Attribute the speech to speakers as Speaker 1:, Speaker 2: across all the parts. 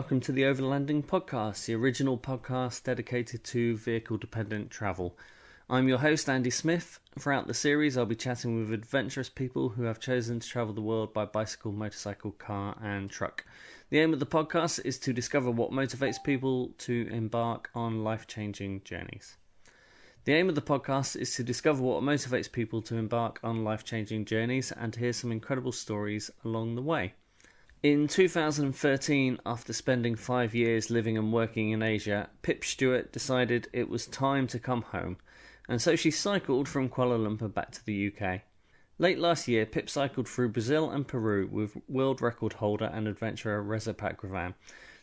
Speaker 1: welcome to the Overlanding podcast, the original podcast dedicated to vehicle-dependent travel. I'm your host, Andy Smith. Throughout the series, I'll be chatting with adventurous people who have chosen to travel the world by bicycle, motorcycle, car and truck. The aim of the podcast is to discover what motivates people to embark on life-changing journeys. And to hear some incredible stories along the way. In 2013, after spending 5 years living and working in Asia, Pip Stewart decided it was time to come home, and so she cycled from Kuala Lumpur back to the UK. Late last year, Pip cycled through Brazil and Peru with world record holder and adventurer Reza Pakravan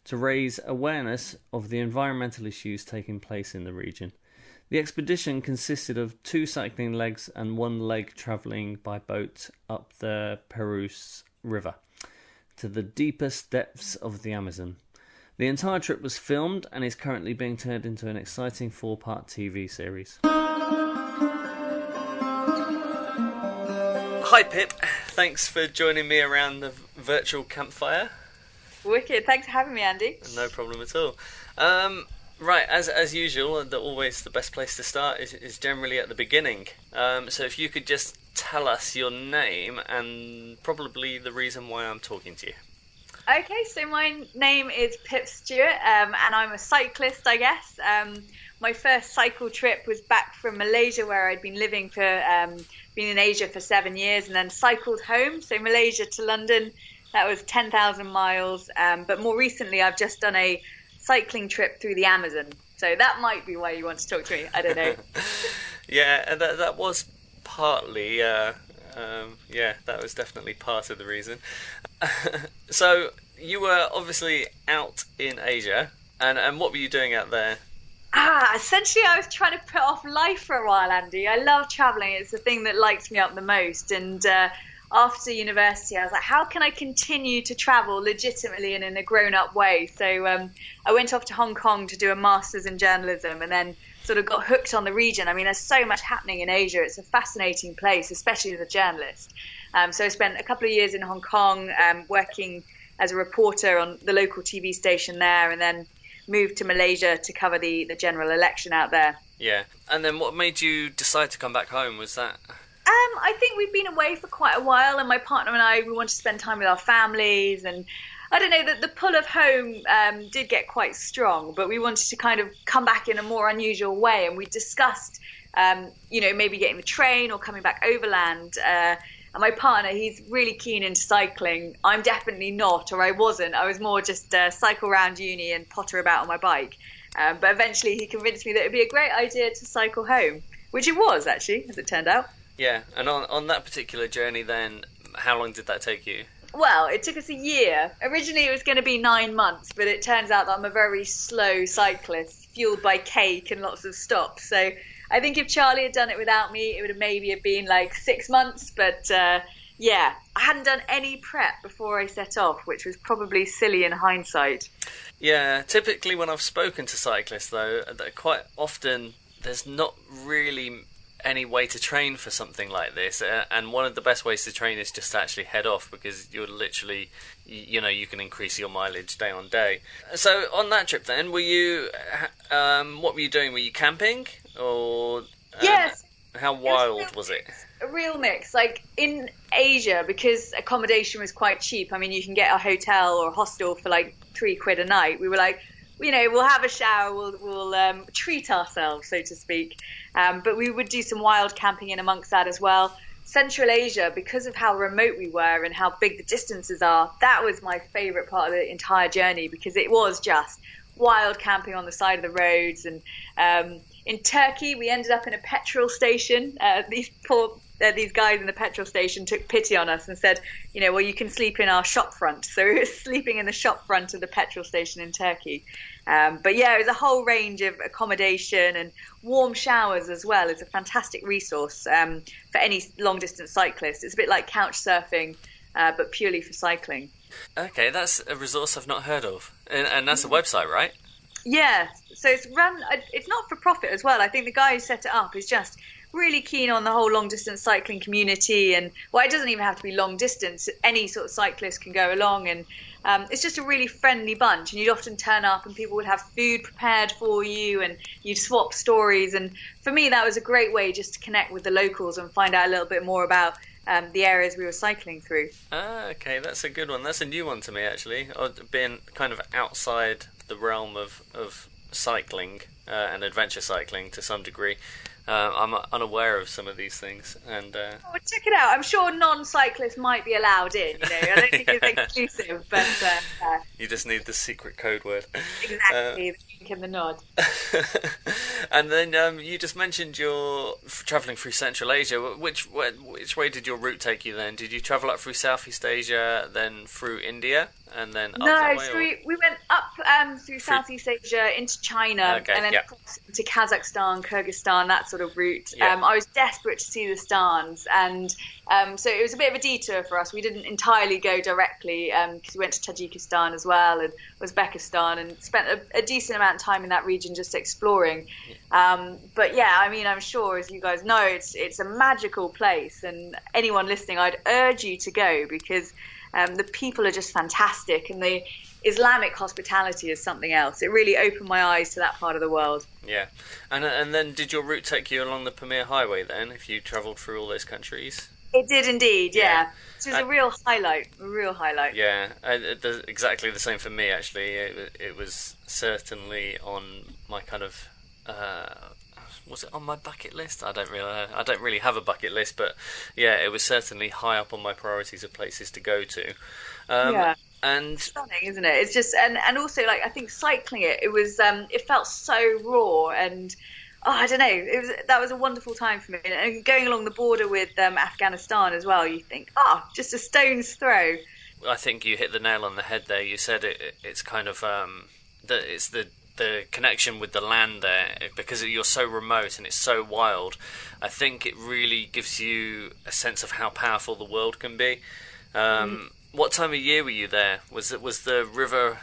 Speaker 1: to raise awareness of the environmental issues taking place in the region. The expedition consisted of 2 cycling legs and 1 leg travelling by boat up the Purus River to the deepest depths of the Amazon. The entire trip was filmed and is currently being turned into an exciting 4-part TV series. Hi Pip, thanks for joining me around the virtual campfire.
Speaker 2: Wicked, thanks for having me, Andy.
Speaker 1: No problem at all. Right, as usual, always the best place to start is generally at the beginning. So if you could just tell us your name and probably the reason why I'm talking to you.
Speaker 2: Okay, so my name is Pip Stewart, and I'm a cyclist, I guess. My first cycle trip was back from Malaysia, where I'd been living for, been in Asia for 7 years, and then cycled home. So Malaysia to London, that was 10,000 miles. But more recently, I've just done a cycling trip through the Amazon. So that might be why you want to talk to me. I don't know.
Speaker 1: Yeah, that was partly, that was definitely part of the reason. So you were obviously out in Asia, and what were you doing out there?
Speaker 2: Essentially I was trying to put off life for a while, Andy. I love travelling. It's the thing that lights me up the most. And after university, I was like, how can I continue to travel legitimately and in a grown-up way? So I went off to Hong Kong to do a master's in journalism and then sort of got hooked on the region. I mean, there's so much happening in Asia. It's a fascinating place, especially as a journalist. So I spent a couple of years in Hong Kong working as a reporter on the local TV station there, and then moved to Malaysia to cover the general election out there.
Speaker 1: Yeah. And then what made you decide to come back home? Was that...
Speaker 2: I think we've been away for quite a while, and my partner and I, we wanted to spend time with our families, and I don't know, that the pull of home did get quite strong, but we wanted to kind of come back in a more unusual way, and we discussed, maybe getting the train or coming back overland. And my partner, he's really keen into cycling. I'm definitely not, or I wasn't. I was more just cycle around uni and potter about on my bike. But eventually he convinced me that it'd be a great idea to cycle home, which it was, actually, as it turned out.
Speaker 1: Yeah, and on that particular journey then, how long did that take you?
Speaker 2: Well, it took us a year. Originally it was going to be 9 months, but it turns out that I'm a very slow cyclist, fueled by cake and lots of stops. So I think if Charlie had done it without me, it would have maybe been like 6 months. But I hadn't done any prep before I set off, which was probably silly in hindsight.
Speaker 1: Yeah, typically when I've spoken to cyclists, though, quite often there's not really any way to train for something like this, and one of the best ways to train is just to actually head off, because you're literally, you can increase your mileage day on day. So on that trip then, were you what were you doing? Were you camping, or
Speaker 2: yes,
Speaker 1: how wild was it?
Speaker 2: A real mix. Like in Asia, because accommodation was quite cheap, I mean, you can get a hotel or a hostel for like £3 a night. We were like, we'll have a shower, we'll treat ourselves, so to speak. But we would do some wild camping in amongst that as well. Central Asia, because of how remote we were and how big the distances are, that was my favourite part of the entire journey, because it was just wild camping on the side of the roads. And in Turkey, we ended up in a petrol station. These guys in the petrol station took pity on us and said, you can sleep in our shop front. So we were sleeping in the shop front of the petrol station in Turkey. But yeah, it was a whole range of accommodation, and warm showers as well is a fantastic resource for any long-distance cyclist. It's a bit like couch surfing, but purely for cycling.
Speaker 1: Okay, that's a resource I've not heard of. And that's a website, right?
Speaker 2: Yeah, so it's not for profit as well. I think the guy who set it up is just really keen on the whole long distance cycling community, and it doesn't even have to be long distance. Any sort of cyclist can go along, and it's just a really friendly bunch, and you'd often turn up and people would have food prepared for you and you'd swap stories. And for me, that was a great way just to connect with the locals and find out a little bit more about the areas we were cycling through.
Speaker 1: Okay, that's a good one. That's a new one to me, actually. Being kind of outside the realm of cycling and adventure cycling to some degree. I'm unaware of some of these things, and
Speaker 2: check it out. I'm sure non-cyclists might be allowed in. I don't think it's exclusive, but
Speaker 1: you just need the secret code word.
Speaker 2: Exactly, the wink and the nod.
Speaker 1: And then you just mentioned you're travelling through Central Asia. Which way did your route take you then? Did you travel up through Southeast Asia, then through India, and then up that way?
Speaker 2: So we went up through Southeast Asia into China, and then across to Kazakhstan, Kyrgyzstan, that sort of route.
Speaker 1: Yeah.
Speaker 2: I was desperate to see the stans, and so it was a bit of a detour for us. We didn't entirely go directly because we went to Tajikistan as well and Uzbekistan, and spent a decent amount of time in that region just exploring. But yeah, I mean, I'm sure, as you guys know, it's a magical place, and anyone listening, I'd urge you to go because the people are just fantastic, and the Islamic hospitality is something else. It really opened my eyes to that part of the world.
Speaker 1: Yeah, and then did your route take you along the Pamir Highway then, if you travelled through all those countries?
Speaker 2: It did indeed, yeah. It was a real highlight, Yeah,
Speaker 1: exactly the same for me, actually. It was certainly on my kind of... was it on my bucket list? I don't really have a bucket list, but yeah, it was certainly high up on my priorities of places to go to. And
Speaker 2: it's stunning, isn't it? It's just and also, like, I think cycling it was it felt so raw, and I don't know, that was a wonderful time for me. And going along the border with Afghanistan as well, you think, just a stone's throw.
Speaker 1: I think you hit the nail on the head there. You said it's kind of it's the connection with the land there, because you're so remote and it's so wild. I think it really gives you a sense of how powerful the world can be. What time of year were you there? Was the river?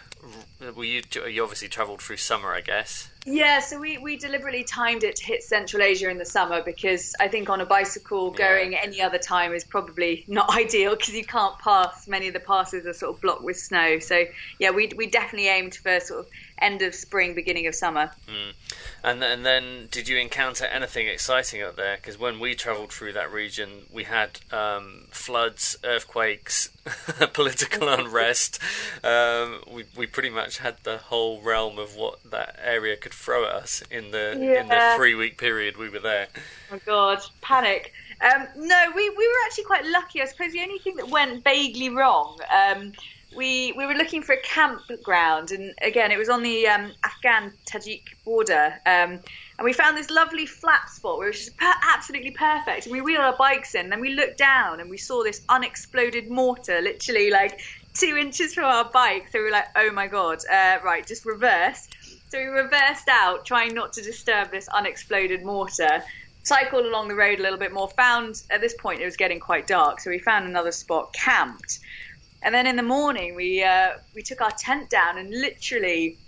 Speaker 1: You obviously travelled through summer, I guess.
Speaker 2: Yeah, so we deliberately timed it to hit Central Asia in the summer, because I think on a bicycle going any other time is probably not ideal, because you can't pass. Many of the passes are sort of blocked with snow. So yeah, we definitely aimed for sort of end of spring, beginning of summer.
Speaker 1: And then did you encounter anything exciting up there? Because when we travelled through that region, we had floods, earthquakes, political unrest. We pretty much had the whole realm of what that area could throw at us in the 3-week period we were there.
Speaker 2: Oh God, panic. No, we were actually quite lucky. I suppose the only thing that went vaguely wrong, we were looking for a campground, and again, it was on the Afghan-Tajik border, and we found this lovely flat spot where it was just absolutely perfect. And we wheeled our bikes in, and then we looked down and we saw this unexploded mortar, literally like 2 inches from our bike. So we were like, oh my God, right, just reverse. So we reversed out, trying not to disturb this unexploded mortar, cycled along the road a little bit more, found, at this point it was getting quite dark, so we found another spot, camped. And then in the morning we took our tent down, and literally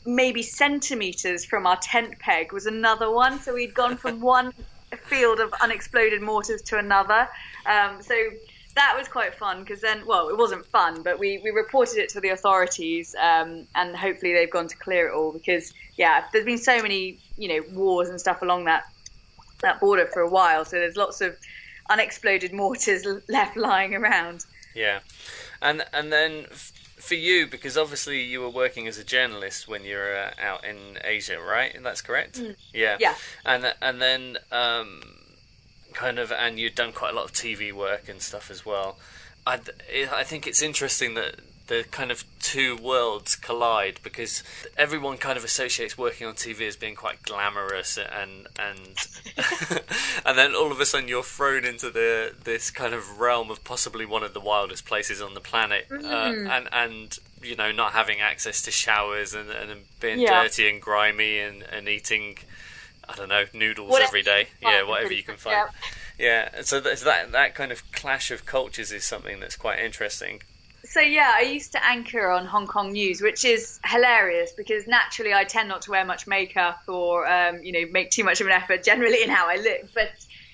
Speaker 2: maybe centimetres from our tent peg was another one. So we'd gone from one field of unexploded mortars to another. So that was quite fun, because then, well, it wasn't fun, but we reported it to the authorities, and hopefully they've gone to clear it all, because yeah, there's been so many, wars and stuff along that border for a while, so there's lots of unexploded mortars left lying around.
Speaker 1: Yeah, and then for you, because obviously you were working as a journalist when you were out in Asia, right? That's correct. Yeah. And then and you'd done quite a lot of TV work and stuff as well. I think it's interesting that the kind of two worlds collide, because everyone kind of associates working on TV as being quite glamorous, and and then all of a sudden you're thrown into this kind of realm of possibly one of the wildest places on the planet, and not having access to showers, and being dirty and grimy, and eating, I don't know, noodles every day. Whatever you can find. Yeah, so that kind of clash of cultures is something that's quite interesting.
Speaker 2: So yeah, I used to anchor on Hong Kong news, which is hilarious, because naturally I tend not to wear much makeup or make too much of an effort generally in how I look. But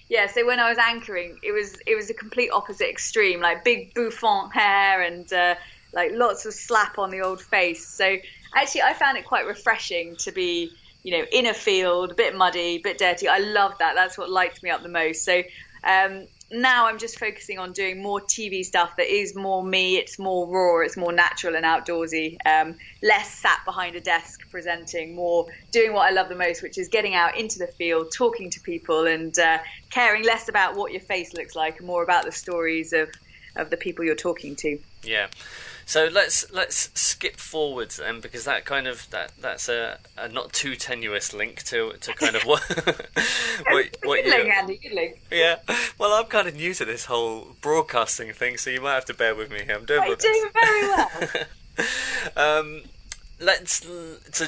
Speaker 2: yeah, so when I was anchoring, it was a complete opposite extreme, like big bouffant hair and like lots of slap on the old face. So actually, I found it quite refreshing to be, in a field, a bit muddy, a bit dirty. I love that. That's what lights me up the most. So now I'm just focusing on doing more TV stuff that is more me. It's more raw. It's more natural and outdoorsy. Less sat behind a desk presenting, more doing what I love the most, which is getting out into the field, talking to people, and caring less about what your face looks like and more about the stories of the people you're talking to.
Speaker 1: Yeah. So let's skip forwards then, because that's a not too tenuous link to kind of what what you.
Speaker 2: Andy, good link.
Speaker 1: Yeah. Well, I'm kind of new to this whole broadcasting thing, so you might have to bear with me here. I'm doing my best.
Speaker 2: You're doing very well.
Speaker 1: Let's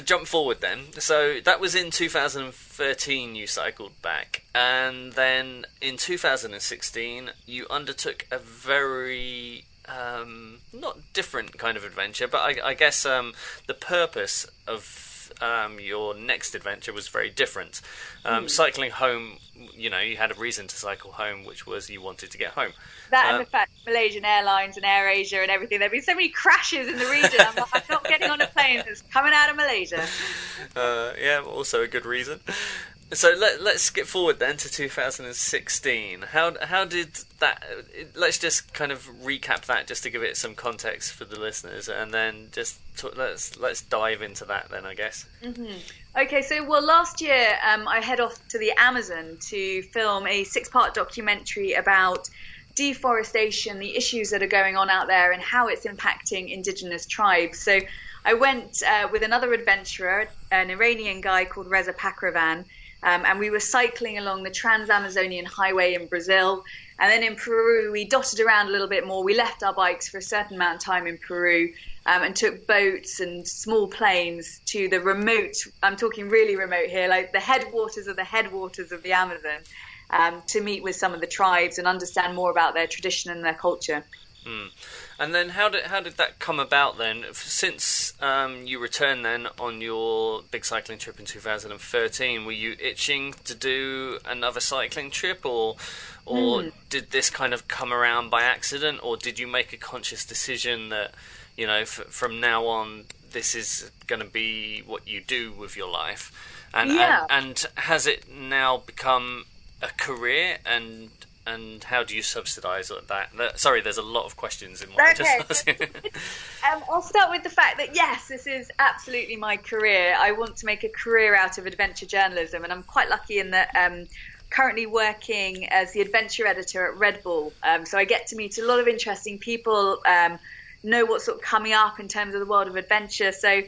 Speaker 1: jump forward then. So that was in 2013 you cycled back, and then in 2016 you undertook a very not different kind of adventure, but I guess the purpose of your next adventure was very different. Cycling home, you had a reason to cycle home, which was you wanted to get home.
Speaker 2: That and the fact Malaysian Airlines and AirAsia and everything, there have been so many crashes in the region. I'm not getting on a plane that's coming out of Malaysia.
Speaker 1: Yeah, also a good reason. So let's skip forward then to 2016. How did that? Let's just kind of recap that, just to give it some context for the listeners, and then just let's dive into that then, I guess.
Speaker 2: Mm-hmm. Okay, so last year I head off to the Amazon to film a 6-part documentary about deforestation, the issues that are going on out there, and how it's impacting indigenous tribes. So I went with another adventurer, an Iranian guy called Reza Pakravan. And we were cycling along the Trans-Amazonian Highway in Brazil. And then in Peru, we dotted around a little bit more. We left our bikes for a certain amount of time in Peru and took boats and small planes to the remote, I'm talking really remote here, like the headwaters of the Amazon, to meet with some of the tribes and understand more about their tradition and their culture.
Speaker 1: And then how did that come about then? Since you returned then on your big cycling trip in 2013, were you itching to do another cycling trip, or did this kind of come around by accident, or did you make a conscious decision that, from now on this is going to be what you do with your life? And has it now become a career, and how do you subsidise that? Sorry, there's a lot of questions in what I just asked.
Speaker 2: I'll start with the fact that, yes, this is absolutely my career. I want to make a career out of adventure journalism, and I'm quite lucky in that currently working as the adventure editor at Red Bull. So I get to meet a lot of interesting people, know what's sort of coming up in terms of the world of adventure. So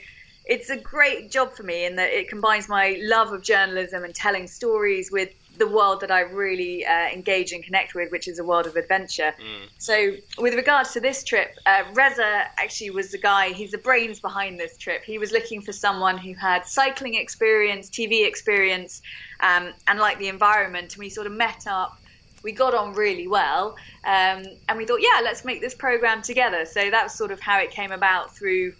Speaker 2: it's a great job for me in that it combines my love of journalism and telling stories with the world that I really engage and connect with, which is a world of adventure. So with regards to this trip, Reza actually was the guy, he's the brains behind this trip. He was looking for someone who had cycling experience, TV experience, and liked the environment. And we sort of met up, we got on really well, and we thought, let's make this program together. So that's sort of how it came about, through,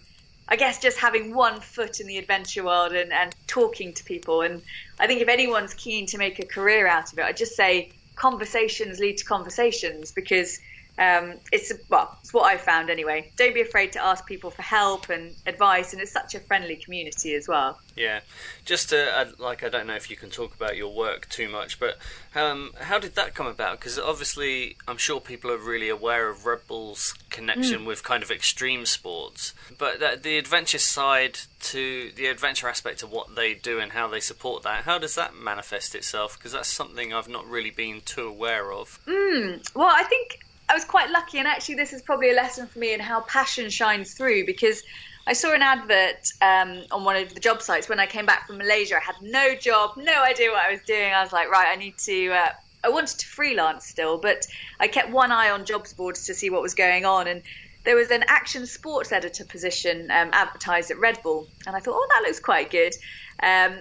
Speaker 2: I guess, just having one foot in the adventure world and talking to people. And I think if anyone's keen to make a career out of it, I'd just say conversations lead to conversations, because it's what I've found anyway. Don't be afraid to ask people for help and advice, and it's such a friendly community as well.
Speaker 1: Yeah, just to I don't know if you can talk about your work too much, but how did that come about? Because obviously I'm sure people are really aware of Red Bull's connection with kind of extreme sports, but the adventure side, to the adventure aspect of what they do and how they support that, how does that manifest itself? Because that's something I've not really been too aware of.
Speaker 2: Well, I think I was quite lucky, and actually this is probably a lesson for me in how passion shines through, because I saw an advert on one of the job sites when I came back from Malaysia. I had no job, no idea what I was doing. I was like, right, I wanted to freelance still, but I kept one eye on jobs boards to see what was going on, and there was an action sports editor position advertised at Red Bull, and I thought, that looks quite good.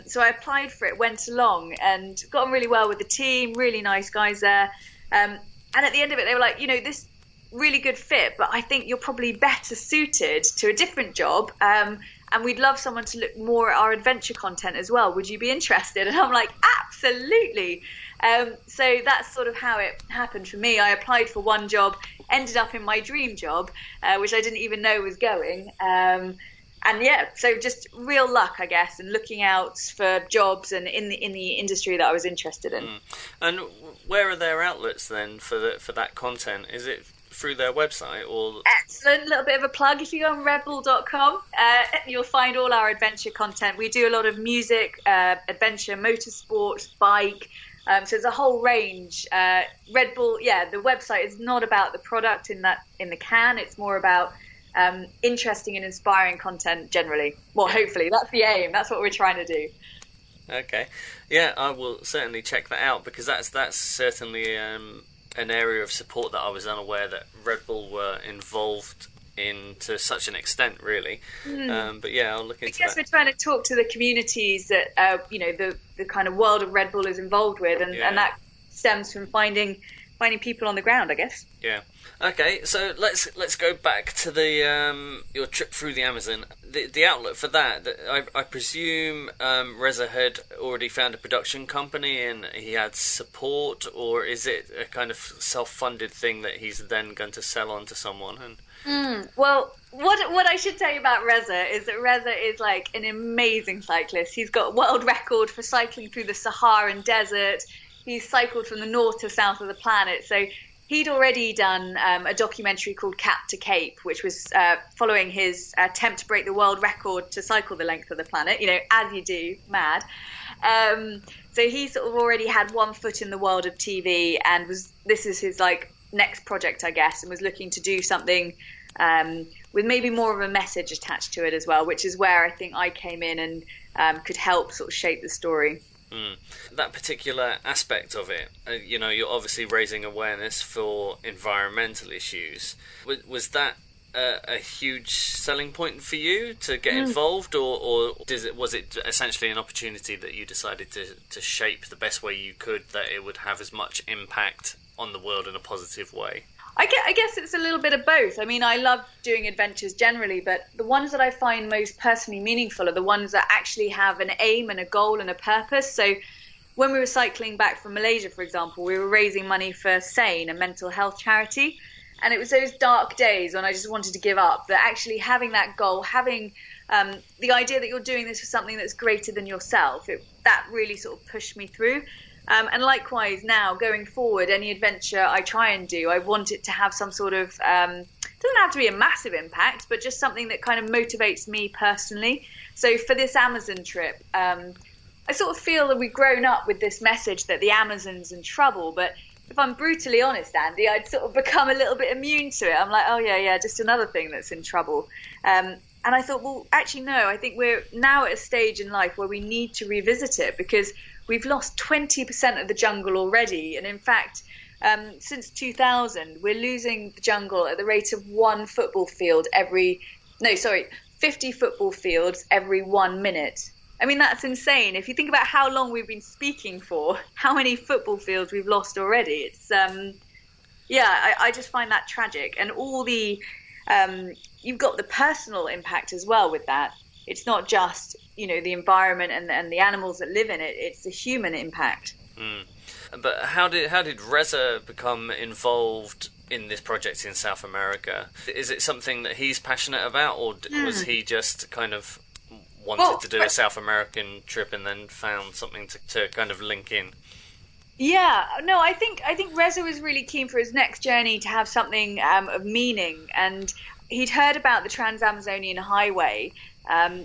Speaker 2: So I applied for it, went along, and got on really well with the team, really nice guys there. And at the end of it, they were like, this really good fit, but I think you're probably better suited to a different job. And we'd love someone to look more at our adventure content as well. Would you be interested? And I'm like, Absolutely. So that's sort of how it happened for me. I applied for one job, ended up in my dream job, which I didn't even know was going. And yeah, so just real luck, I guess, and looking out for jobs and in the industry that I was interested in.
Speaker 1: And where are their outlets then for that content? Is it through their website or? Excellent.
Speaker 2: Little bit of a plug. If you go on redbull.com, you'll find all our adventure content. We do a lot of music, adventure, motorsport, bike. So there's a whole range. Red Bull, the website is not about the product in the can. It's more about interesting and inspiring content generally. Well, hopefully that's the aim. That's what we're trying to do.
Speaker 1: Okay, yeah, I will certainly check that out, because that's certainly an area of support that I was unaware that Red Bull were involved in to such an extent, really. But yeah, I'll look into that.
Speaker 2: I guess we're trying to talk to the communities that the kind of world of Red Bull is involved with, and that stems from finding people on the ground, I guess.
Speaker 1: Yeah. Okay, so let's go back to the your trip through the Amazon. The outlet for that, I presume Reza had already found a production company and he had support, or is it a kind of self-funded thing that he's then going to sell on to someone?
Speaker 2: Well, what I should tell you about Reza is that Reza is like an amazing cyclist. He's got a world record for cycling through the Saharan desert. He's cycled from the north to south of the planet. So he'd already done a documentary called Cap to Cape, which was following his attempt to break the world record to cycle the length of the planet, as you do, mad. So he sort of already had one foot in the world of TV, and this is his next project, I guess, and was looking to do something with maybe more of a message attached to it as well, which is where I think I came in and could help sort of shape the story.
Speaker 1: That particular aspect of it, you're obviously raising awareness for environmental issues. Was that a huge selling point for you to get involved, or was it essentially an opportunity that you decided to shape the best way you could, that it would have as much impact on the world in a positive way?
Speaker 2: I guess it's a little bit of both. I mean, I love doing adventures generally, but the ones that I find most personally meaningful are the ones that actually have an aim and a goal and a purpose. So when we were cycling back from Malaysia, for example, we were raising money for SANE, a mental health charity. And it was those dark days when I just wanted to give up, that actually having that goal, having the idea that you're doing this for something that's greater than yourself, that really sort of pushed me through. And likewise now, going forward, any adventure I try and do, I want it to have some sort of, doesn't have to be a massive impact, but just something that kind of motivates me personally. So for this Amazon trip, I sort of feel that we've grown up with this message that the Amazon's in trouble. But if I'm brutally honest, Andy, I'd sort of become a little bit immune to it. I'm like, oh yeah, just another thing that's in trouble. And I thought, well, actually, no, I think we're now at a stage in life where we need to revisit it, because we've lost 20% of the jungle already. And in fact, since 2000, we're losing the jungle at the rate of 50 football fields every 1 minute. I mean, that's insane. If you think about how long we've been speaking for, how many football fields we've lost already, it's, I just find that tragic. And all the, you've got the personal impact as well with that. It's not just, the environment and the animals that live in it, it's the human impact.
Speaker 1: But how did Reza become involved in this project in South America? Is it something that he's passionate about, or was he just kind of wanted to do a South American trip and then found something to kind of link in?
Speaker 2: Yeah, no, I think Reza was really keen for his next journey to have something of meaning, and he'd heard about the Trans-Amazonian Highway,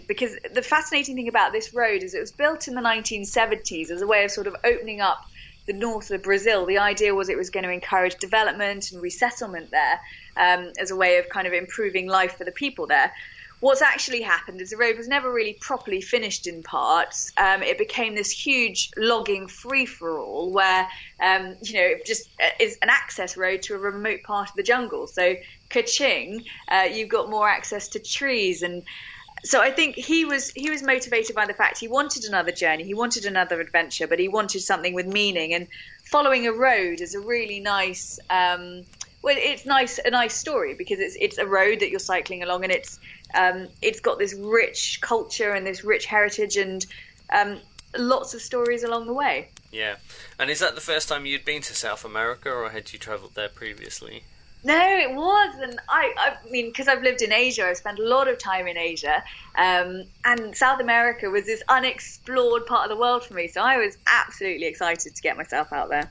Speaker 2: because the fascinating thing about this road is it was built in the 1970s as a way of sort of opening up the north of Brazil. The idea was it was going to encourage development and resettlement there, as a way of kind of improving life for the people there. What's actually happened is the road was never really properly finished in parts. It became this huge logging free-for-all where, it just is an access road to a remote part of the jungle. So ka-ching, you've got more access to trees. And so I think he was motivated by the fact he wanted another journey, he wanted another adventure, but he wanted something with meaning. And following a road is a really nice, it's a nice story, because it's a road that you're cycling along, and it's got this rich culture and this rich heritage, and lots of stories along the way.
Speaker 1: Yeah. And is that the first time you'd been to South America, or had you travelled there previously?
Speaker 2: No, it was, and I mean, because I've lived in Asia, I've spent a lot of time in Asia, and South America was this unexplored part of the world for me, so I was absolutely excited to get myself out there.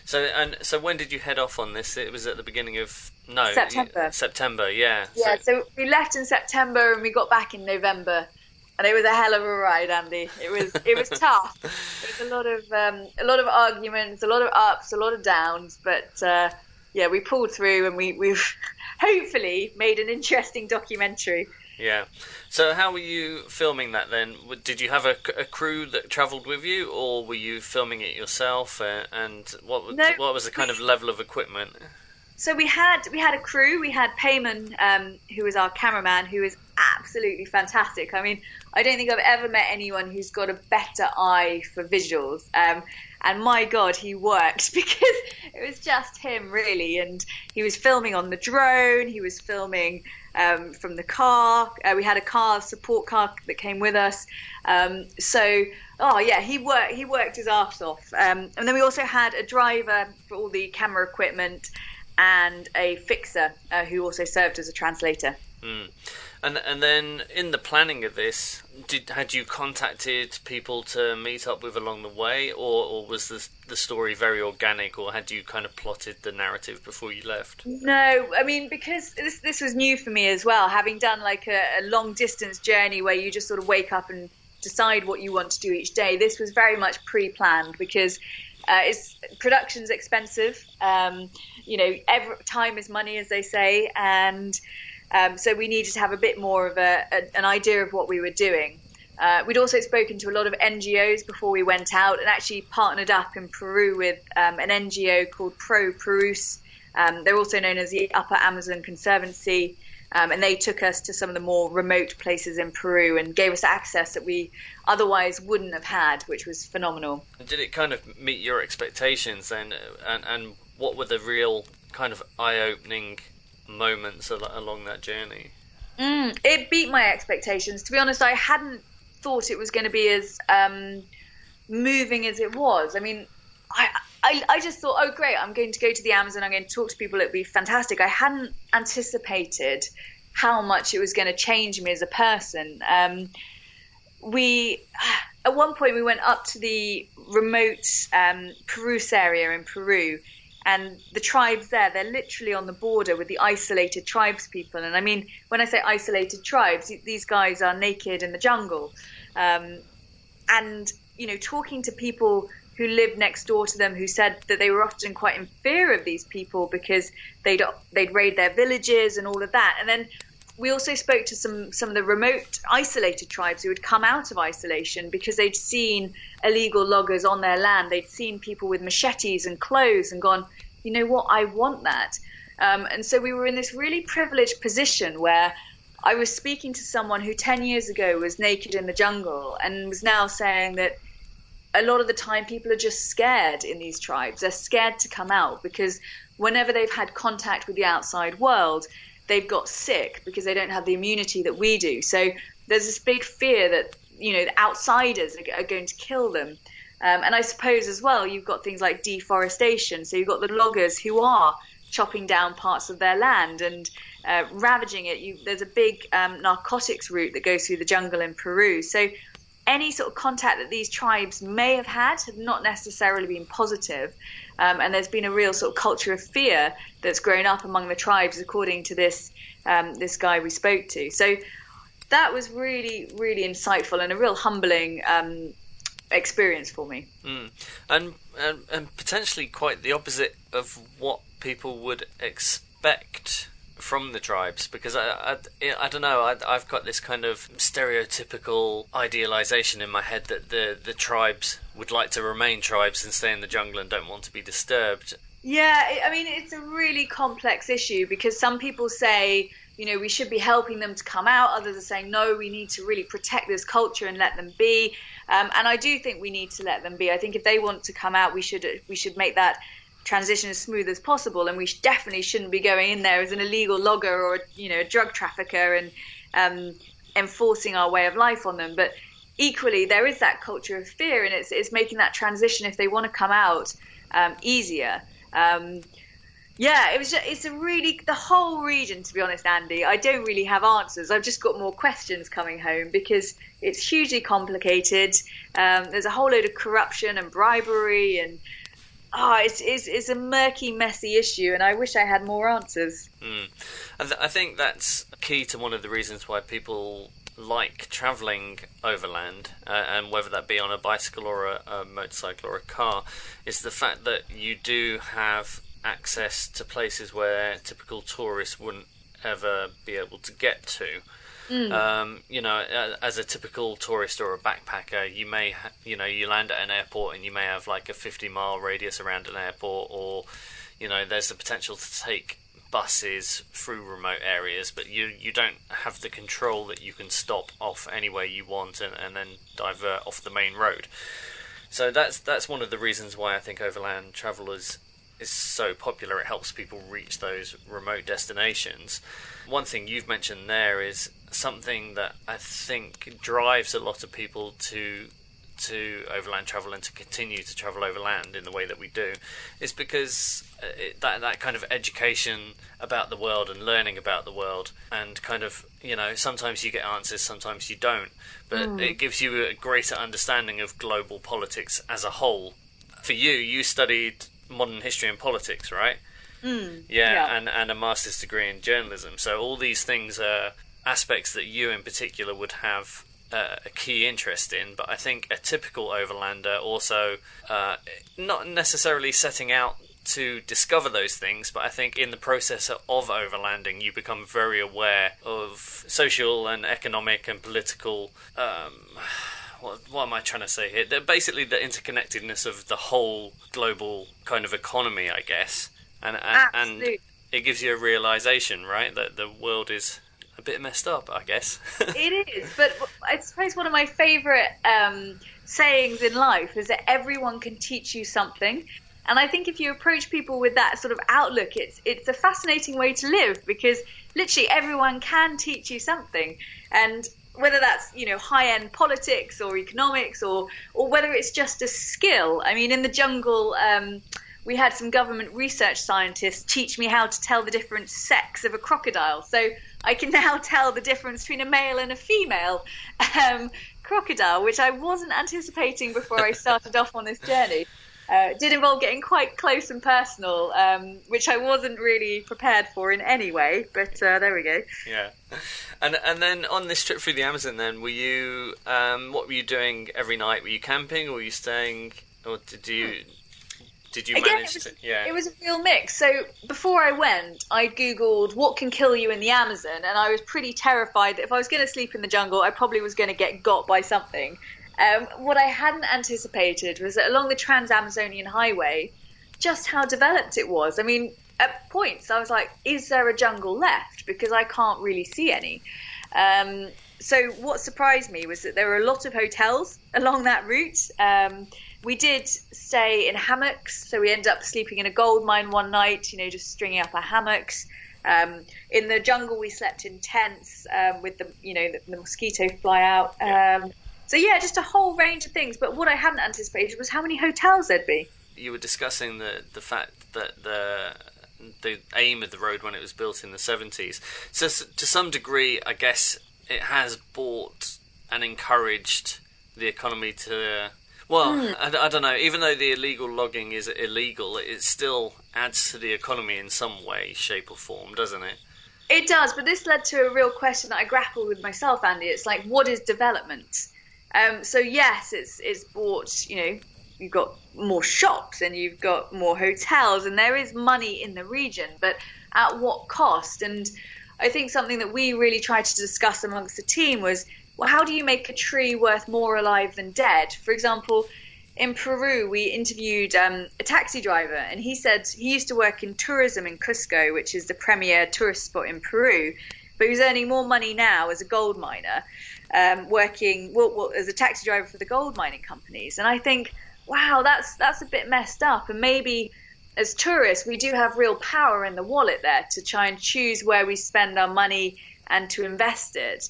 Speaker 1: So when did you head off on this? It was at the beginning of September, yeah.
Speaker 2: Yeah, so we left in September and we got back in November, and it was a hell of a ride, Andy. It was tough. It was a lot of arguments, a lot of ups, a lot of downs, but. Yeah, we pulled through, and we've hopefully made an interesting documentary.
Speaker 1: Yeah. So how were you filming that then? Did you have a crew that travelled with you, or were you filming it yourself? And what was the kind of level of equipment?
Speaker 2: So we had a crew. We had Payman, who was our cameraman, who is absolutely fantastic. I mean, I don't think I've ever met anyone who's got a better eye for visuals. And my God, he worked, because it was just him, really. And he was filming on the drone. He was filming from the car. We had a support car that came with us. He worked his arse off. And then we also had a driver for all the camera equipment and a fixer who also served as a translator.
Speaker 1: And then in the planning of this, had you contacted people to meet up with along the way, or was the story very organic, or had you kind of plotted the narrative before you left?
Speaker 2: No, I mean, because this was new for me as well, having done like a long distance journey where you just sort of wake up and decide what you want to do each day. This was very much pre-planned, because production's expensive. Time is money, as they say, and so we needed to have a bit more of an idea of what we were doing. We'd also spoken to a lot of NGOs before we went out, and actually partnered up in Peru with an NGO called Pro Perus. They're also known as the Upper Amazon Conservancy, and they took us to some of the more remote places in Peru and gave us access that we otherwise wouldn't have had, which was phenomenal.
Speaker 1: Did it kind of meet your expectations then, and what were the real kind of eye-opening moments along that journey?
Speaker 2: It beat my expectations. To be honest, I hadn't thought it was going to be as moving as it was. I mean, I just thought, oh great, I'm going to go to the Amazon, I'm going to talk to people, it'll be fantastic. I hadn't anticipated how much it was going to change me as a person. At one point we went up to the remote Perus area in Peru, and the tribes there, they're literally on the border with the isolated tribes people. And I mean, when I say isolated tribes, these guys are naked in the jungle. And, talking to people who lived next door to them, who said that they were often quite in fear of these people because they'd raid their villages and all of that. And then we also spoke to some of the remote isolated tribes who had come out of isolation because they'd seen illegal loggers on their land. They'd seen people with machetes and clothes and gone, you know what, I want that. And so we were in this really privileged position where I was speaking to someone who 10 years ago was naked in the jungle and was now saying that a lot of the time people are just scared in these tribes. They're scared to come out because whenever they've had contact with the outside world, they've got sick because they don't have the immunity that we do. So there's this big fear that, the outsiders are going to kill them. And I suppose as well, you've got things like deforestation. So you've got the loggers who are chopping down parts of their land and ravaging it. There's a big narcotics route that goes through the jungle in Peru. So any sort of contact that these tribes may have had not necessarily been positive. And there's been a real sort of culture of fear that's grown up among the tribes, according to this guy we spoke to. So that was really, really insightful and a real humbling experience for me.
Speaker 1: And potentially quite the opposite of what people would expect from the tribes, because I don't know, I've got this kind of stereotypical idealization in my head that the tribes would like to remain tribes and stay in the jungle and don't want to be disturbed.
Speaker 2: Yeah, I mean, it's a really complex issue because some people say, we should be helping them to come out. Others are saying, no, we need to really protect this culture and let them be. And I do think we need to let them be. I think if they want to come out, we should make that transition as smooth as possible, and we definitely shouldn't be going in there as an illegal logger or a drug trafficker and enforcing our way of life on them. But equally there is that culture of fear, and it's making that transition if they want to come out easier. Yeah, it's a really, the whole region, to be honest, Andy, I don't really have answers. I've just got more questions coming home because it's hugely complicated. There's a whole load of corruption and bribery, and it's a murky, messy issue, and I wish I had more answers.
Speaker 1: I think that's key to one of the reasons why people like travelling overland, and whether that be on a bicycle or a motorcycle or a car, is the fact that you do have access to places where typical tourists wouldn't ever be able to get to. As a typical tourist or a backpacker, you may you land at an airport and you may have like a 50-mile radius around an airport, or there's the potential to take buses through remote areas, but you don't have the control that you can stop off anywhere you want and then divert off the main road. So that's one of the reasons why I think overland travel is so popular. It helps people reach those remote destinations. One thing you've mentioned there is something that I think drives a lot of people to overland travel and to continue to travel overland in the way that we do, is because that kind of education about the world and learning about the world, and kind of sometimes you get answers, sometimes you don't, but it gives you a greater understanding of global politics as a whole. For you studied modern history and politics, right? Yeah. And a master's degree in journalism. So all these things are aspects that you in particular would have a key interest in. But I think a typical overlander also, not necessarily setting out to discover those things, but I think in the process of overlanding you become very aware of social and economic and political what am I trying to say here? Basically the interconnectedness of the whole global kind of economy, I guess. And it gives you a realisation, right, that the world is a bit messed up, I guess.
Speaker 2: It is, but I suppose one of my favourite sayings in life is that everyone can teach you something. And I think if you approach people with that sort of outlook, it's a fascinating way to live, because literally everyone can teach you something. And whether that's, high-end politics or economics, or whether it's just a skill. I mean, in the jungle, we had some government research scientists teach me how to tell the different sex of a crocodile. So I can now tell the difference between a male and a female crocodile, which I wasn't anticipating before I started off on this journey. It did involve getting quite close and personal, which I wasn't really prepared for in any way, but there we go. Yeah.
Speaker 1: And then on this trip through the Amazon then, were you, what were you doing every night? Were you camping, or were you staying, or did you manage to... Yeah.
Speaker 2: It was a real mix. So before I went, I Googled what can kill you in the Amazon, and I was pretty terrified that if I was going to sleep in the jungle, I probably was going to get got by something. What I hadn't anticipated was that along the Trans-Amazonian Highway, just how developed it was. I mean, at points I was like, is there a jungle left? Because I can't really see any. So what surprised me was that there were a lot of hotels along that route. We did stay in hammocks, so we ended up sleeping in a gold mine one night, just stringing up our hammocks. In the jungle we slept in tents with the mosquito fly out. So yeah, just a whole range of things. But what I hadn't anticipated was how many hotels there'd be.
Speaker 1: You were discussing the fact that the aim of the road when it was built in the 70s. So to some degree, I guess it has brought and encouraged the economy to... Well, I don't know. Even though the illegal logging is illegal, it still adds to the economy in some way, shape or form, doesn't it?
Speaker 2: It does, but this led to a real question that I grappled with myself, Andy. It's like, what is development? So yes, it's bought, you've got more shops and you've got more hotels and there is money in the region, but at what cost? And I think something that we really tried to discuss amongst the team was, well, how do you make a tree worth more alive than dead? For example, in Peru, we interviewed a taxi driver, and he said he used to work in tourism in Cusco, which is the premier tourist spot in Peru, but he's earning more money now as a gold miner, working as a taxi driver for the gold mining companies. And I think, wow, that's a bit messed up. And maybe as tourists, we do have real power in the wallet there to try and choose where we spend our money and to invest it.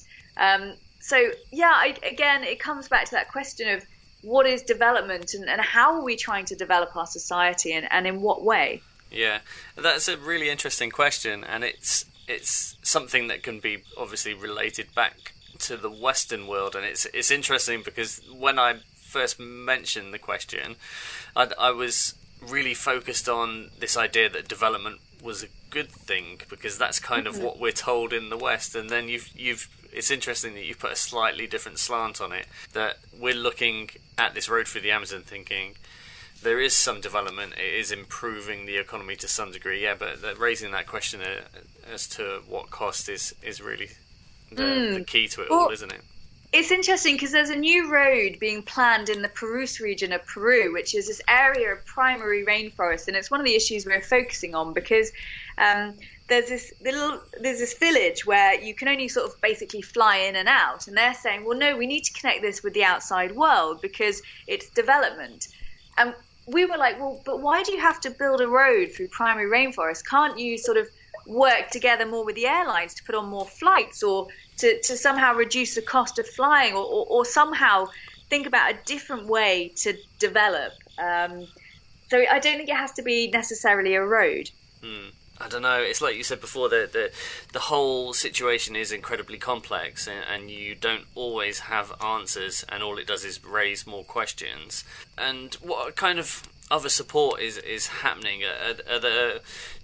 Speaker 2: So yeah, again, it comes back to that question of what is development, and how are we trying to develop our society, and in what way?
Speaker 1: Yeah, that's a really interesting question, and it's something that can be obviously related back to the Western world, and it's interesting because when I first mentioned the question, I was really focused on this idea that development was a good thing, because that's kind of what we're told in the West, and then you've it's interesting that you've put a slightly different slant on it, that we're looking at this road through the Amazon thinking there is some development, it is improving the economy to some degree, yeah, but raising that question as to what cost is really the key to it all, isn't it?
Speaker 2: It's interesting because there's a new road being planned in the Purus region of Peru, which is this area of primary rainforest, and it's one of the issues we're focusing on because there's this village where you can only sort of basically fly in and out, and they're saying, well, no, we need to connect this with the outside world because it's development. And we were like, well, but why do you have to build a road through primary rainforest? Can't you sort of work together more with the airlines to put on more flights, or to somehow reduce the cost of flying, or somehow think about a different way to develop? So I don't think it has to be necessarily a road.
Speaker 1: I don't know, it's like you said before, the whole situation is incredibly complex, and you don't always have answers, and all it does is raise more questions. And what kind of other support is happening?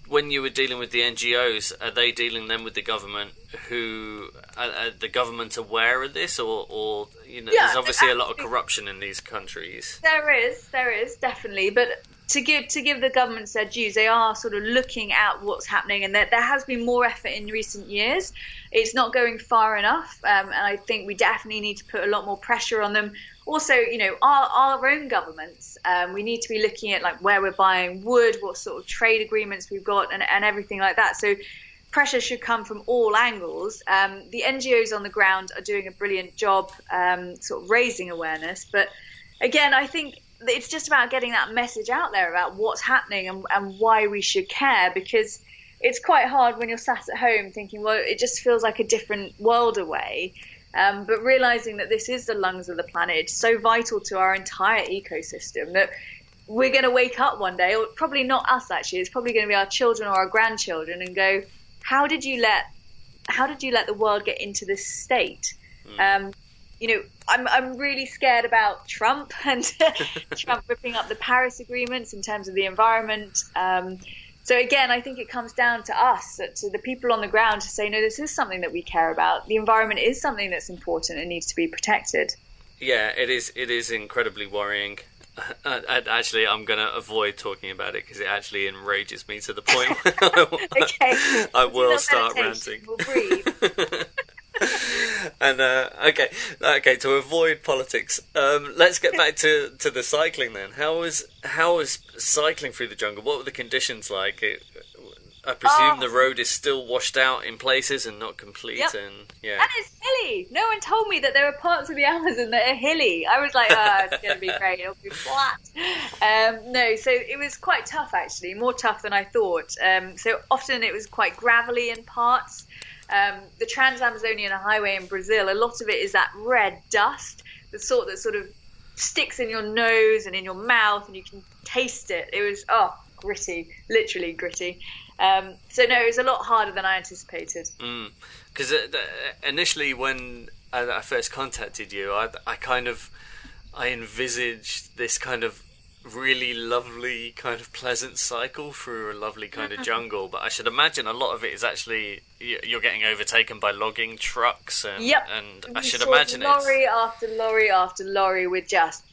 Speaker 1: When you were dealing with the NGOs, are they dealing then with the government? Who are the government aware of this, or there's obviously a lot of corruption in these countries.
Speaker 2: There is definitely, but to give the governments their dues, they are sort of looking at what's happening, and there has been more effort in recent years. It's not going far enough, and I think we definitely need to put a lot more pressure on them. Also, our own governments, we need to be looking at like where we're buying wood, what sort of trade agreements we've got, and everything like that. So pressure should come from all angles. The NGOs on the ground are doing a brilliant job sort of raising awareness. But again, I think it's just about getting that message out there about what's happening and why we should care, because it's quite hard when you're sat at home thinking, well, it just feels like a different world away. But realizing that this is the lungs of the planet, it's so vital to our entire ecosystem that we're going to wake up one day, or probably not us actually, it's probably going to be our children or our grandchildren, and go, how did you let the world get into this state? I'm really scared about Trump and Trump ripping up the Paris agreements in terms of the environment. So again, I think it comes down to us, to the people on the ground, to say, no, this is something that we care about. The environment is something that's important and needs to be protected.
Speaker 1: Yeah, it is incredibly worrying. Actually, I'm going to avoid talking about it because it actually enrages me to the point where
Speaker 2: Okay.
Speaker 1: I will start ranting.
Speaker 2: We'll breathe.
Speaker 1: And okay. To avoid politics, let's get back to the cycling then. How was cycling through the jungle? What were the conditions like? I presume the road is still washed out in places and not complete.
Speaker 2: Yep.
Speaker 1: And yeah,
Speaker 2: and it's hilly. No one told me that there are parts of the Amazon that are hilly. I was like, it's going to be great. It'll be flat. No, so it was quite tough actually, more tough than I thought. So often it was quite gravelly in parts. The Trans-Amazonian Highway in Brazil, a lot of it is that red dust, the sort that sort of sticks in your nose and in your mouth, and you can taste it. It was gritty, literally gritty. So no, it was a lot harder than I anticipated.
Speaker 1: Because initially when I first contacted you, I envisaged this kind of really lovely, kind of pleasant cycle through a lovely kind of jungle, but I should imagine a lot of it is actually you're getting overtaken by logging trucks, and I should imagine
Speaker 2: lorry after lorry after lorry with just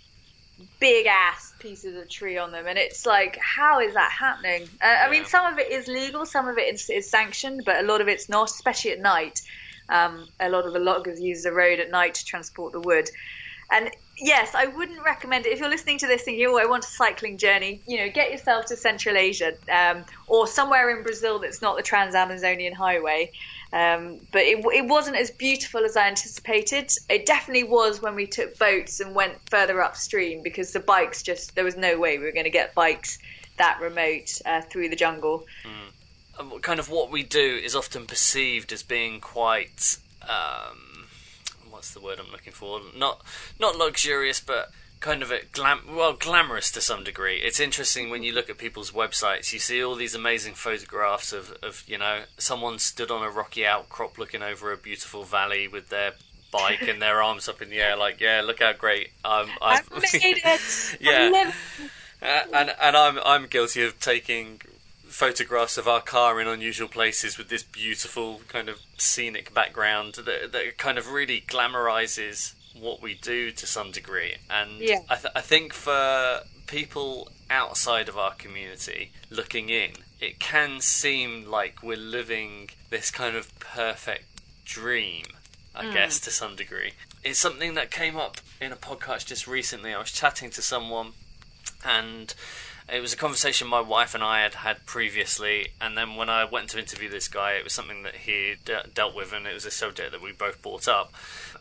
Speaker 2: big ass pieces of tree on them, and it's like, how is that happening? I mean, some of it is legal, some of it is sanctioned, but a lot of it's not, especially at night. A lot of the loggers use the road at night to transport the wood. And yes, I wouldn't recommend it. If you're listening to this thinking, I want a cycling journey, get yourself to Central Asia, or somewhere in Brazil that's not the Trans-Amazonian Highway. But it wasn't as beautiful as I anticipated. It definitely was when we took boats and went further upstream, because the bikes there was no way we were going to get bikes that remote through the jungle.
Speaker 1: Kind of what we do is often perceived as being quite... what's the word I'm looking for? Not luxurious, but kind of glamorous to some degree. It's interesting when you look at people's websites, you see all these amazing photographs of someone stood on a rocky outcrop looking over a beautiful valley with their bike and their arms up in the air, like, yeah, look how great I've
Speaker 2: made it.
Speaker 1: Yeah. And I'm guilty of taking photographs of our car in unusual places with this beautiful kind of scenic background that kind of really glamorizes what we do to some degree. And yeah. I think for people outside of our community looking in, it can seem like we're living this kind of perfect dream, I guess, to some degree. It's something that came up in a podcast just recently. I was chatting to someone, and it was a conversation my wife and I had previously, and then when I went to interview this guy, it was something that he dealt with, and it was a subject that we both brought up.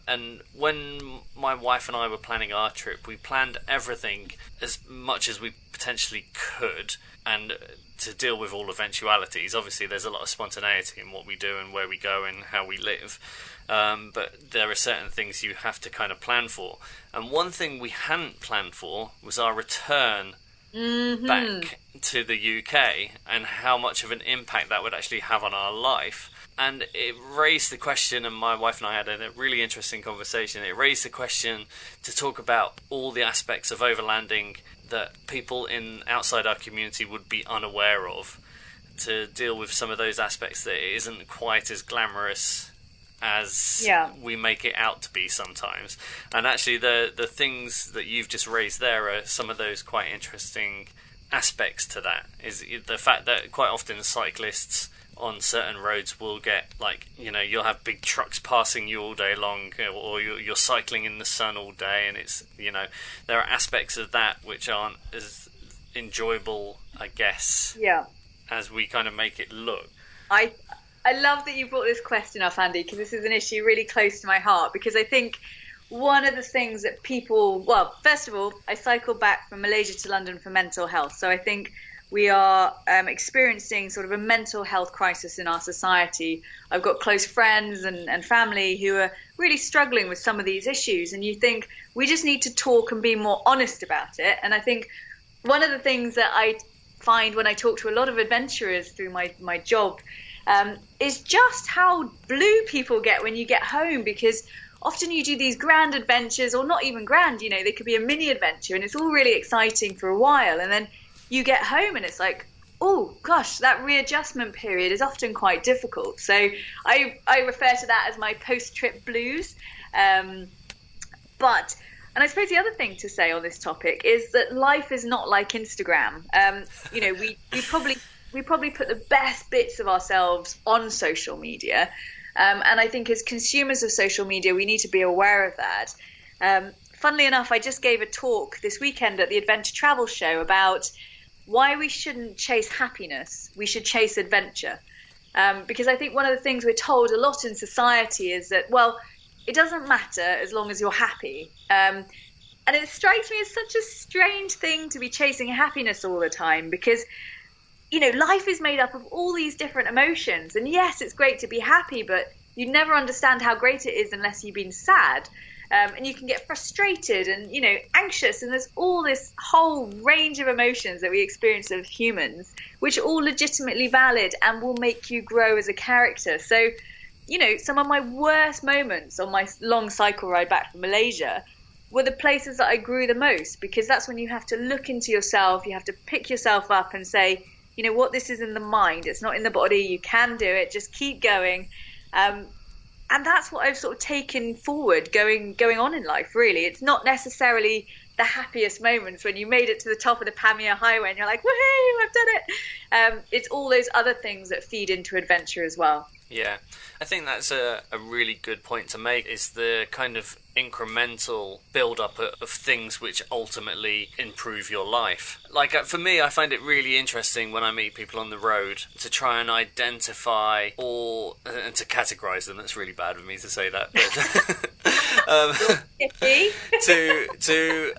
Speaker 1: And when my wife and I were planning our trip, we planned everything as much as we potentially could, and to deal with all eventualities. Obviously, there's a lot of spontaneity in what we do and where we go and how we live. But there are certain things you have to kind of plan for. And one thing we hadn't planned for was our return back to the UK and how much of an impact that would actually have on our life. And it raised the question, and my wife and I had a really interesting conversation. It raised the question to talk about all the aspects of overlanding that people outside our community would be unaware of, to deal with some of those aspects that it isn't quite as glamorous as we make it out to be sometimes. And actually the things that you've just raised there are some of those quite interesting aspects to that. Is the fact that quite often cyclists on certain roads will get, like, you'll have big trucks passing you all day long, or you're cycling in the sun all day, and it's, there are aspects of that which aren't as enjoyable, I guess, as we kind of make it look.
Speaker 2: I love that you brought this question up, Andy, because this is an issue really close to my heart, because I think one of the things that people, well, first of all, I cycled back from Malaysia to London for mental health, so I think we are experiencing sort of a mental health crisis in our society. I've got close friends and family who are really struggling with some of these issues, and you think we just need to talk and be more honest about it. And I think one of the things that I find when I talk to a lot of adventurers through my job is just how blue people get when you get home, because often you do these grand adventures, or not even grand, they could be a mini adventure, and it's all really exciting for a while, and then you get home and it's like, oh gosh, that readjustment period is often quite difficult. So I refer to that as my post-trip blues. And I suppose the other thing to say on this topic is that life is not like Instagram. We probably put the best bits of ourselves on social media. And I think as consumers of social media, we need to be aware of that. Funnily enough, I just gave a talk this weekend at the Adventure Travel Show about why we shouldn't chase happiness, we should chase adventure. Because I think one of the things we're told a lot in society is that, well, it doesn't matter as long as you're happy. And it strikes me as such a strange thing to be chasing happiness all the time, because, life is made up of all these different emotions. And yes, it's great to be happy, but you never understand how great it is unless you've been sad. And you can get frustrated and, anxious. And there's all this whole range of emotions that we experience as humans, which are all legitimately valid and will make you grow as a character. So, some of my worst moments on my long cycle ride back from Malaysia were the places that I grew the most, because that's when you have to look into yourself, you have to pick yourself up and say, what, this is in the mind, it's not in the body, you can do it, just keep going. And that's what I've sort of taken forward going on in life, really. It's not necessarily the happiest moments when you made it to the top of the Pamir Highway and you're like, woohoo, I've done it. It's all those other things that feed into adventure as well.
Speaker 1: Yeah, I think that's a really good point to make, is the kind of incremental build-up of things which ultimately improve your life. Like, for me, I find it really interesting when I meet people on the road to try and identify and to categorize them. That's really bad of me to say that, but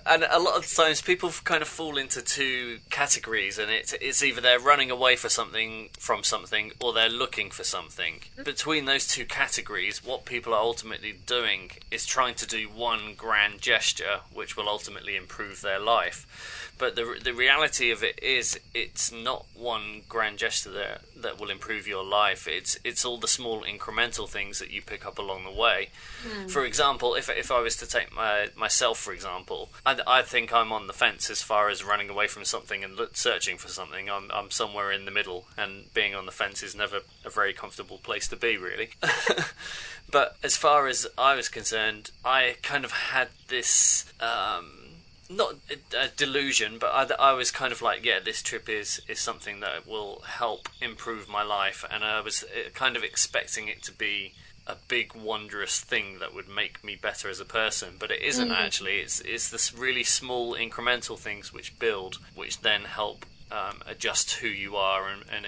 Speaker 1: and a lot of times people kind of fall into two categories, and it's either they're running away from something, or they're looking for something. Between those two categories, what people are ultimately doing is trying to do one grand gesture which will ultimately improve their life. But the reality of it is, it's not one grand gesture that will improve your life. It's all the small incremental things that you pick up along the way. For example, if I was to take myself for example, I think I'm on the fence as far as running away from something and searching for something. I'm somewhere in the middle, and being on the fence is never a very comfortable place to be, really. But as far as I was concerned, I kind of had this not a delusion, but I was kind of like, yeah, this trip is something that will help improve my life, and I was kind of expecting it to be a big wondrous thing that would make me better as a person, but it isn't actually. It's this really small incremental things which build, which then help adjust who you are and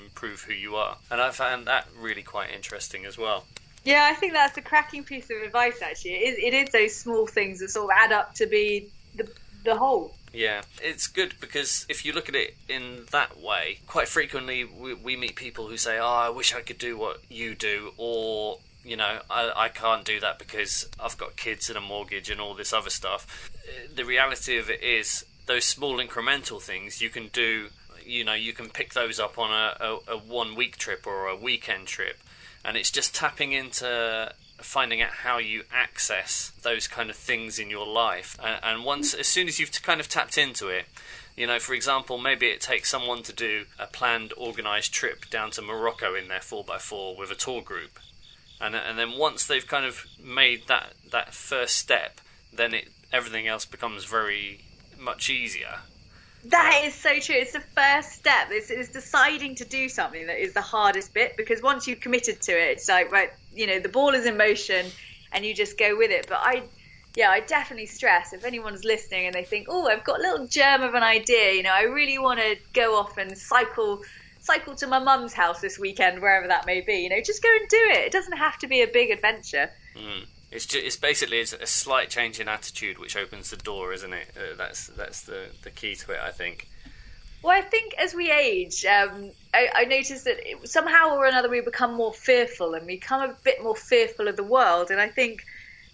Speaker 1: improve who you are. And I found that really quite interesting as well.
Speaker 2: Yeah, I think that's a cracking piece of advice, actually. It is those small things that sort of add up to be the whole.
Speaker 1: Yeah, it's good because if you look at it in that way, quite frequently we meet people who say, oh, I wish I could do what you do, or, you know, I can't do that because I've got kids and a mortgage and all this other stuff. The reality of it is, those small incremental things you can do, you know, you can pick those up on a 1 week trip or a weekend trip, and it's just tapping into finding out how you access those kind of things in your life, and as soon as you've kind of tapped into it, you know, for example, maybe it takes someone to do a planned, organised trip down to Morocco in their 4x4 with a tour group, and then once they've kind of made that first step, then everything else becomes very much easier.
Speaker 2: That is so true. It's the first step. It's deciding to do something that is the hardest bit, because once you've committed to it, it's like, right, you know, the ball is in motion and you just go with it. But I definitely stress, if anyone's listening and they think, oh, I've got a little germ of an idea, you know, I really want to go off and cycle to my mum's house this weekend, wherever that may be, you know, just go and do it. It doesn't have to be a big adventure.
Speaker 1: It's basically a slight change in attitude which opens the door, isn't it? That's the key to it, I think.
Speaker 2: Well, I think as we age, I noticed that somehow or another we become more fearful, and we become a bit more fearful of the world. And I think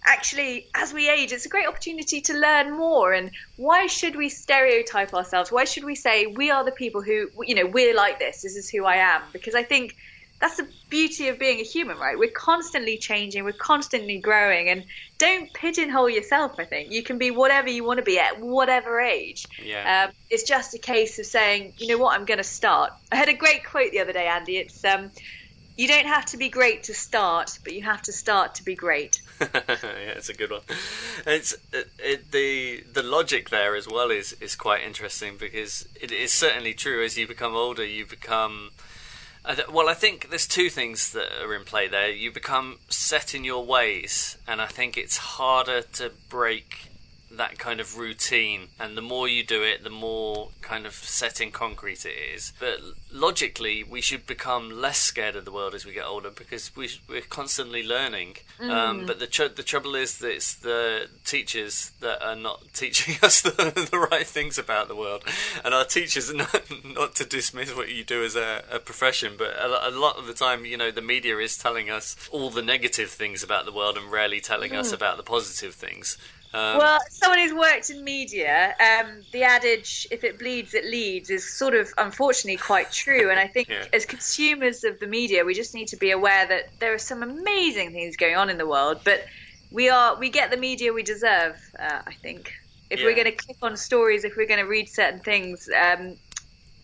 Speaker 2: actually, as we age, it's a great opportunity to learn more. And why should we stereotype ourselves? Why should we say we are the people who, you know, we're like this? This is who I am. Because I think that's the beauty of being a human, right? We're constantly changing, we're constantly growing, and don't pigeonhole yourself. I think you can be whatever you want to be at whatever age.
Speaker 1: Yeah.
Speaker 2: It's just a case of saying, you know what, I'm going to start. I had a great quote the other day, Andy. It's you don't have to be great to start, but you have to start to be great.
Speaker 1: Yeah, it's a good one. It's the logic there as well is quite interesting, because it is certainly true. As you become older, you become... Well, I think there's two things that are in play there. You become set in your ways, and I think it's harder to break that kind of routine, and the more you do it, the more kind of set in concrete it is. But logically, we should become less scared of the world as we get older, because we're constantly learning. But the trouble is that it's the teachers that are not teaching us the right things about the world, and our teachers are not to dismiss what you do as a profession, but a lot of the time, you know, the media is telling us all the negative things about the world and rarely telling us about the positive things.
Speaker 2: Well, someone who's worked in media, the adage, if it bleeds, it leads, is sort of unfortunately quite true. And I think as consumers of the media, we just need to be aware that there are some amazing things going on in the world, but we get the media we deserve, I think. If we're going to click on stories, if we're going to read certain things,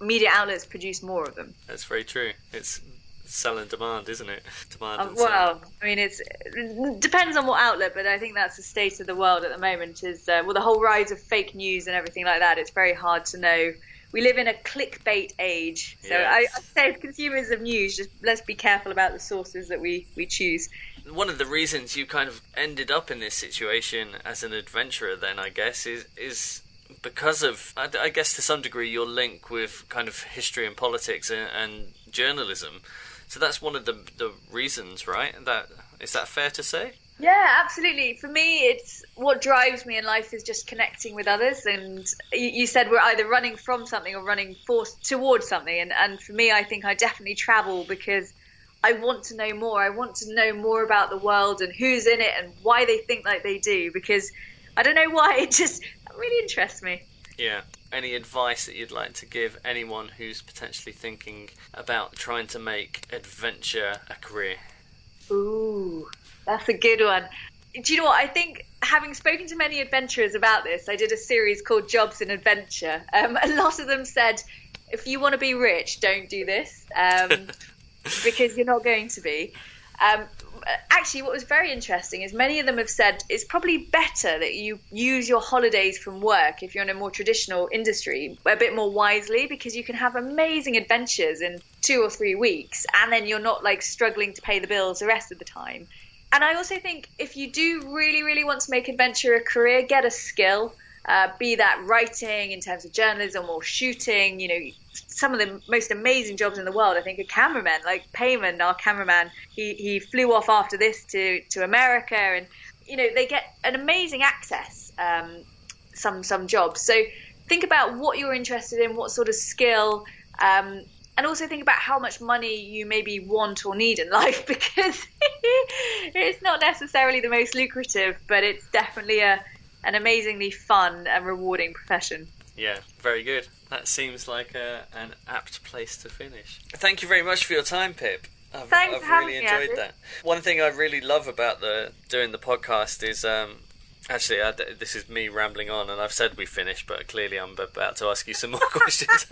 Speaker 2: media outlets produce more of them.
Speaker 1: That's very true. It's sell and demand, isn't it?
Speaker 2: Well, I mean, it depends on what outlet, but I think that's the state of the world at the moment. Is the whole rise of fake news and everything like that. It's very hard to know. We live in a clickbait age, so I say, as consumers of news, just let's be careful about the sources that we choose.
Speaker 1: one of the reasons you kind of ended up in this situation as an adventurer then, I guess, is because of, I guess to some degree, your link with kind of history and politics and journalism. So that's one of the reasons, right? Is that fair to say?
Speaker 2: Yeah, absolutely. For me, it's what drives me in life is just connecting with others. And you said we're either running from something or running towards something. And for me, I think I definitely travel because I want to know more. I want to know more about the world and who's in it and why they think like they do. Because I don't know why, it just really interests me.
Speaker 1: Yeah. Any advice that you'd like to give anyone who's potentially thinking about trying to make adventure a career?
Speaker 2: Ooh, that's a good one. Do you know what? I think having spoken to many adventurers about this, I did a series called Jobs in Adventure. A lot of them said, if you want to be rich, don't do this because you're not going to be. Actually, what was very interesting is many of them have said it's probably better that you use your holidays from work if you're in a more traditional industry a bit more wisely, because you can have amazing adventures in 2 or 3 weeks and then you're not like struggling to pay the bills the rest of the time. And I also think if you do really, really want to make adventure a career, get a skill, be that writing in terms of journalism or shooting. You know, some of the most amazing jobs in the world, I think, are cameramen. Like Payman, our cameraman, he flew off after this to America, and you know they get an amazing access. Some jobs. So think about what you're interested in, what sort of skill. And also think about how much money you maybe want or need in life, because it's not necessarily the most lucrative, but it's definitely an amazingly fun and rewarding profession.
Speaker 1: Yeah, very good. That seems like an apt place to finish. Thank you very much for your time, Pip. I've really enjoyed that. One thing I really love about doing the podcast is actually, this is me rambling on, and I've said we finished, but clearly I'm about to ask you some more questions.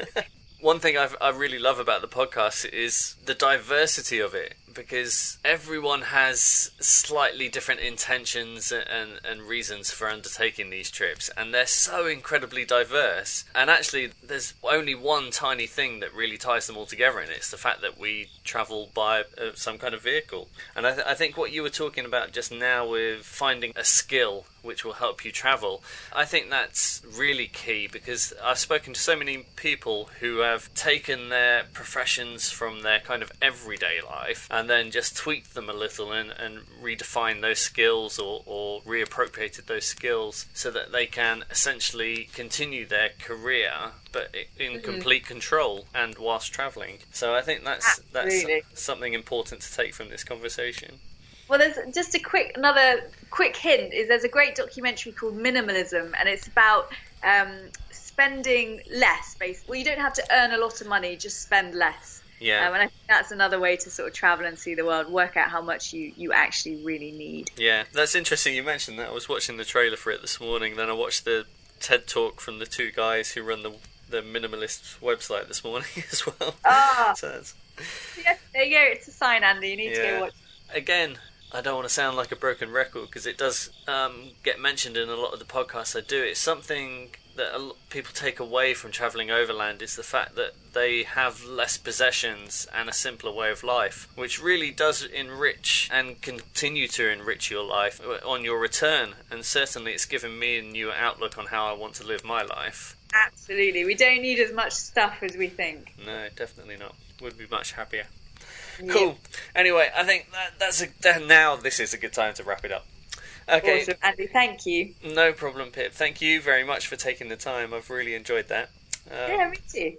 Speaker 1: One thing I really love about the podcast is the diversity of it, because everyone has slightly different intentions and reasons for undertaking these trips, and they're so incredibly diverse. And actually, there's only one tiny thing that really ties them all together, and it's the fact that we travel by some kind of vehicle. And I think what you were talking about just now with finding a skill which will help you travel, I think that's really key, because I've spoken to so many people who have taken their professions from their kind of everyday life and then just tweaked them a little and redefined those skills or reappropriated those skills so that they can essentially continue their career but in complete control and whilst travelling. So I think that's something important to take from this conversation.
Speaker 2: Well, there's just another quick hint is there's a great documentary called Minimalism, and it's about spending less. Basically, you don't have to earn a lot of money, just spend less.
Speaker 1: Yeah.
Speaker 2: And I think that's another way to sort of travel and see the world, work out how much you actually really need.
Speaker 1: Yeah, that's interesting you mentioned that. I was watching the trailer for it this morning, then I watched the TED Talk from the two guys who run the Minimalist website this morning as well. So
Speaker 2: yeah, there you go. It's a sign, Andy. You need to go watch.
Speaker 1: Again, I don't want to sound like a broken record, because it does get mentioned in a lot of the podcasts I do. It's something that a lot of people take away from travelling overland, is the fact that they have less possessions and a simpler way of life, which really does enrich and continue to enrich your life on your return. And certainly it's given me a new outlook on how I want to live my life.
Speaker 2: Absolutely. We don't need as much stuff as we think.
Speaker 1: No, definitely not. Would be much happier. Cool. Anyway, I think now this is a good time to wrap it up. Okay.
Speaker 2: Awesome, Andy. Thank you.
Speaker 1: No problem, Pip. Thank you very much for taking the time. I've really enjoyed that.
Speaker 2: Yeah, me too.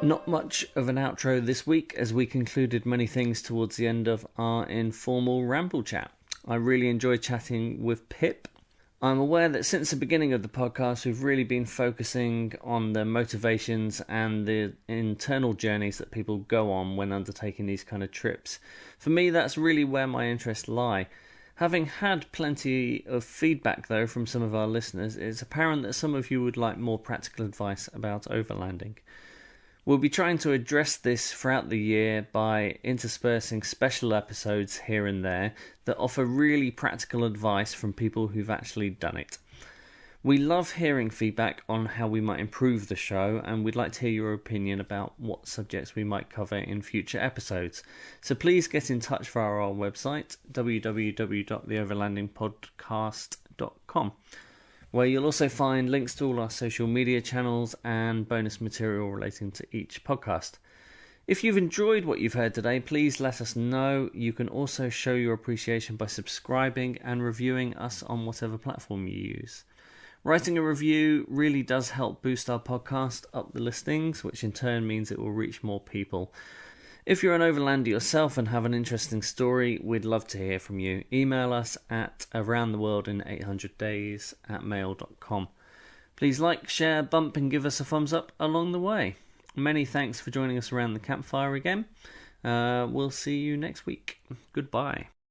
Speaker 1: Not much of an outro this week, as we concluded many things towards the end of our informal ramble chat. I really enjoyed chatting with Pip. I'm aware that since the beginning of the podcast, we've really been focusing on the motivations and the internal journeys that people go on when undertaking these kind of trips. For me, that's really where my interests lie. Having had plenty of feedback, though, from some of our listeners, it's apparent that some of you would like more practical advice about overlanding. We'll be trying to address this throughout the year by interspersing special episodes here and there that offer really practical advice from people who've actually done it. We love hearing feedback on how we might improve the show, and we'd like to hear your opinion about what subjects we might cover in future episodes. So please get in touch via our website, www.theoverlandingpodcast.com, where you'll also find links to all our social media channels and bonus material relating to each podcast. If you've enjoyed what you've heard today, please let us know. You can also show your appreciation by subscribing and reviewing us on whatever platform you use. Writing a review really does help boost our podcast up the listings, which in turn means it will reach more people. If you're an overlander yourself and have an interesting story, we'd love to hear from you. Email us at aroundtheworldin800days@mail.com. Please like, share, bump and give us a thumbs up along the way. Many thanks for joining us around the campfire again. We'll see you next week. Goodbye.